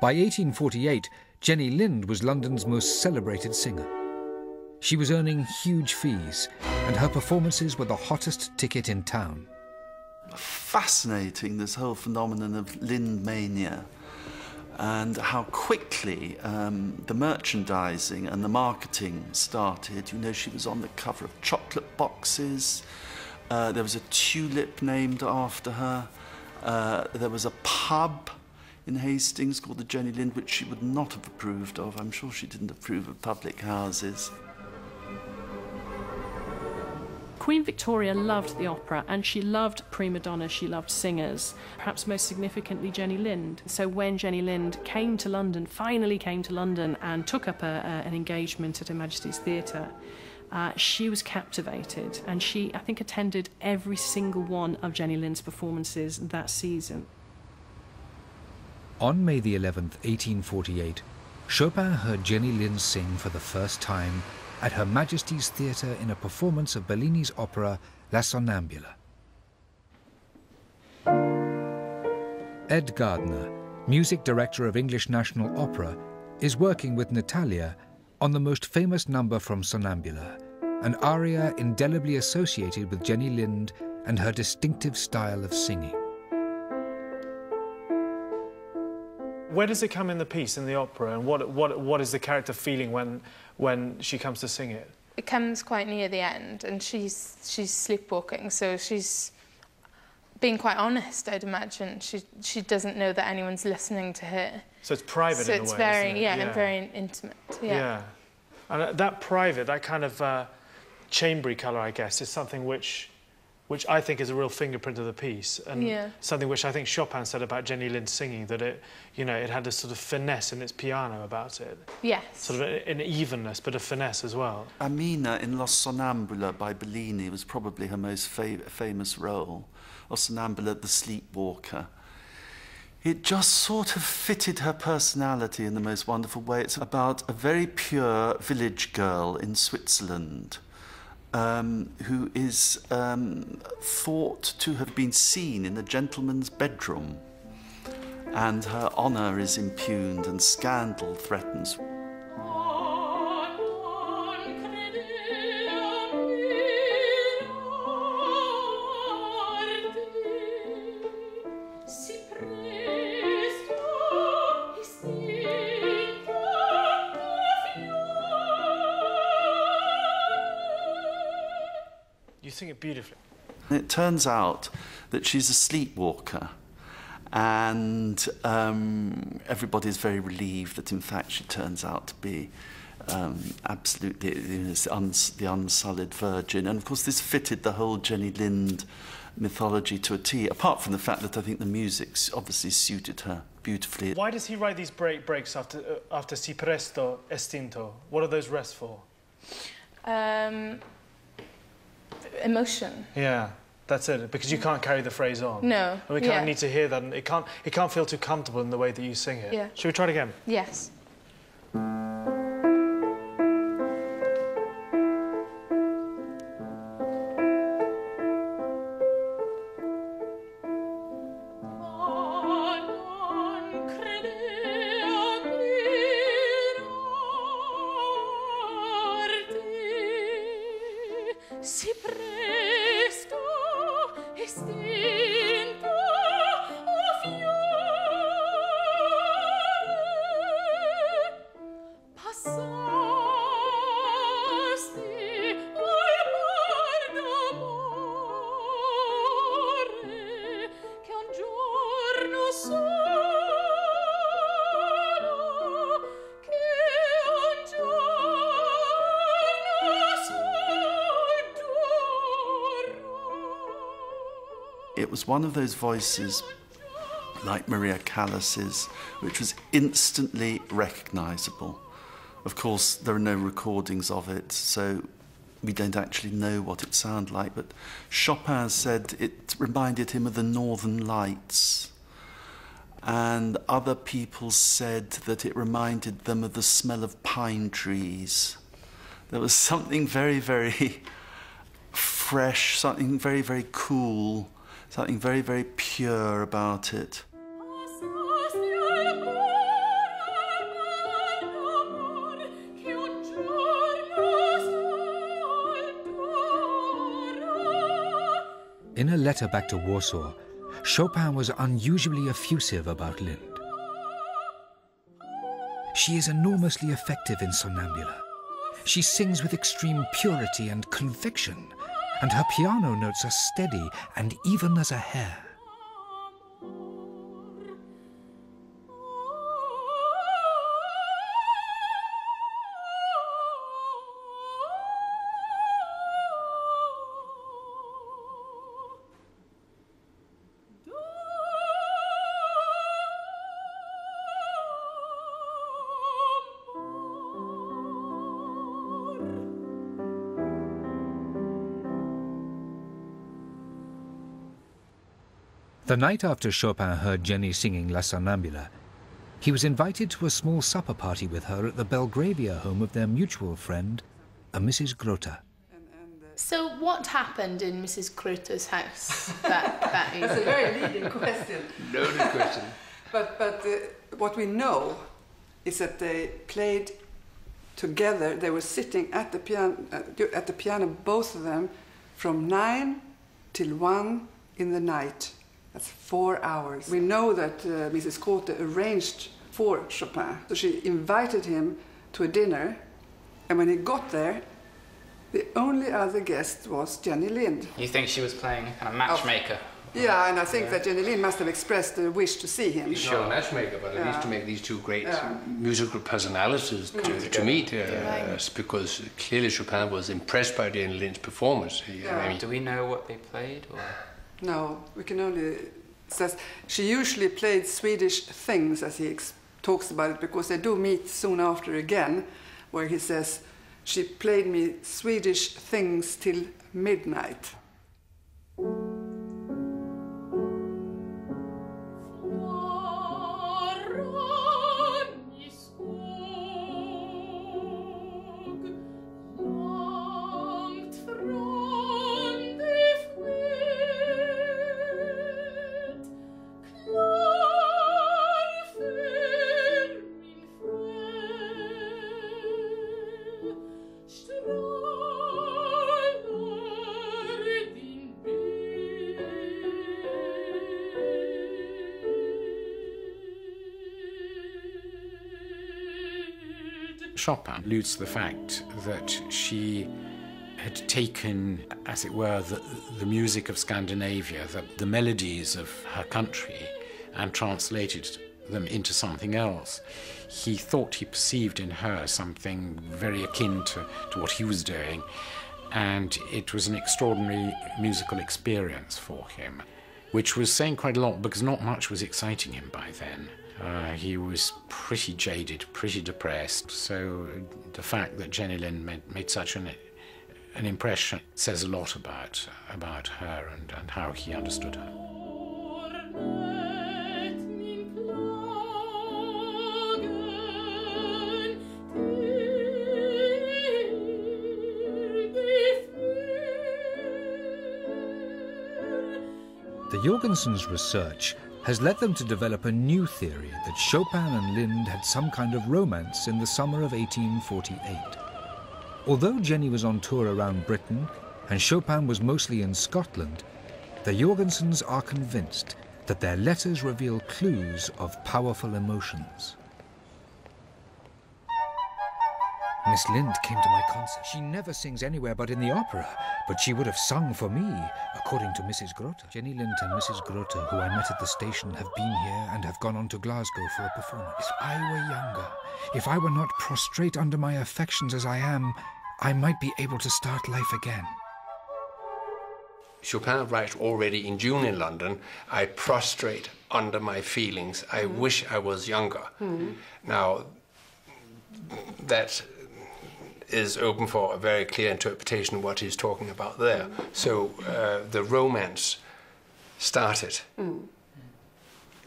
By 1848, Jenny Lind was London's most celebrated singer. She was earning huge fees, and her performances were the hottest ticket in town. Fascinating, this whole phenomenon of Lind mania, and how quickly the merchandising and the marketing started. You know, she was on the cover of chocolate boxes. There was a tulip named after her. There was a pub in Hastings called the Jenny Lind, which she would not have approved of. I'm sure she didn't approve of public houses. Queen Victoria loved the opera, and she loved prima donnas, she loved singers, perhaps most significantly Jenny Lind. So when Jenny Lind came to London, finally came to London and took up an engagement at Her Majesty's Theatre, she was captivated, and she, I think, attended every single one of Jenny Lind's performances that season. On May the 11th, 1848, Chopin heard Jenny Lind sing for the first time at Her Majesty's Theatre in a performance of Bellini's opera La Sonnambula. Ed Gardner, music director of English National Opera, is working with Natalia on the most famous number from Sonnambula, an aria indelibly associated with Jenny Lind and her distinctive style of singing. Where does it come in the piece, in the opera, and what is the character feeling when she comes to sing it? It comes quite near the end, and she's sleepwalking, so she's being quite honest, I'd imagine. She doesn't know that anyone's listening to her. So it's private in a way, So it's very, isn't it? yeah, and very intimate, yeah. And that private, that kind of chambery colour, I guess, is something which I think is a real fingerprint of the piece, and something which I think Chopin said about Jenny Lind singing, that it, you know, it had this sort of finesse in its piano about it. Yes. Sort of an evenness, but a finesse as well. Amina in La Sonnambula by Bellini was probably her most famous role. La Sonnambula, the sleepwalker. It just sort of fitted her personality in the most wonderful way. It's about a very pure village girl in Switzerland, who is thought to have been seen in a gentleman's bedroom, and her honour is impugned and scandal threatens. You sing it beautifully. It turns out that she's a sleepwalker, and everybody's very relieved that in fact she turns out to be absolutely the unsullied virgin. And of course this fitted the whole Jenny Lind mythology to a T, apart from the fact that I think the music obviously suited her beautifully. Why does he write these breaks after si presto estinto? What are those rests for? Emotion. Yeah, that's it, because you can't carry the phrase on. No. And we kind of need to hear that, and it can't feel too comfortable in the way that you sing it. Yeah. Should we try it again? Yes. Si presto estinto o fiore passaste al par d'amore che un giorno solo It was one of those voices, like Maria Callas's, which was instantly recognisable. Of course, there are no recordings of it, so we don't actually know what it sounded like, but Chopin said it reminded him of the Northern Lights, and other people said that it reminded them of the smell of pine trees. There was something very, very fresh, something very, very cool, something very, very pure about it. In a letter back to Warsaw, Chopin was unusually effusive about Lind. She is enormously effective in Sonnambula. She sings with extreme purity and conviction, and her piano notes are steady and even as a hair. The night after Chopin heard Jenny singing La Sonnambula, he was invited to a small supper party with her at the Belgravia home of their mutual friend, a Mrs. Grote. So what happened in Mrs. Grote's house that evening? That's a very leading question. Loaded question. But what we know is that they played together. They were sitting at the piano, both of them, from 9 till 1 in the night. That's 4 hours. We know that Mrs. Grote arranged for Chopin. So she invited him to a dinner, and when he got there, the only other guest was Jenny Lind. You think she was playing kind of matchmaker? Yeah, and I think that Jenny Lind must have expressed a wish to see him. Not a matchmaker, but at least to make these two great musical personalities to meet. Because clearly Chopin was impressed by Jenny Lind's performance. I mean, do we know what they played? Or? No, we can only... Says she usually played Swedish things, as he talks about it, because they do meet soon after again, where he says, she played me Swedish things till midnight. Chopin alludes to the fact that she had taken, as it were, the music of Scandinavia, the melodies of her country, and translated them into something else. He thought he perceived in her something very akin to what he was doing, and it was an extraordinary musical experience for him, which was saying quite a lot because not much was exciting him by then. He was pretty jaded, pretty depressed, so the fact that Jenny Lind made such an impression says a lot about her and how he understood her. The Jorgensens' research has led them to develop a new theory that Chopin and Lind had some kind of romance in the summer of 1848. Although Jenny was on tour around Britain and Chopin was mostly in Scotland, the Jorgensens are convinced that their letters reveal clues of powerful emotions. Miss Lind came to my concert. She never sings anywhere but in the opera, but she would have sung for me, according to Mrs. Grote. Jenny Lind and Mrs. Grote, who I met at the station, have been here and have gone on to Glasgow for a performance. If I were younger, if I were not prostrate under my affections as I am, I might be able to start life again. Chopin writes already in June in London, I prostrate under my feelings. I wish I was younger. Now, that is open for a very clear interpretation of what he's talking about there. So the romance started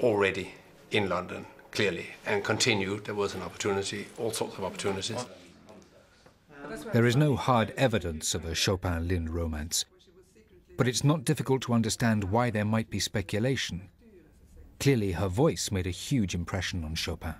already in London, clearly, and continued. There was an opportunity, all sorts of opportunities. There is no hard evidence of a Chopin-Lind romance, but it's not difficult to understand why there might be speculation. Clearly, her voice made a huge impression on Chopin.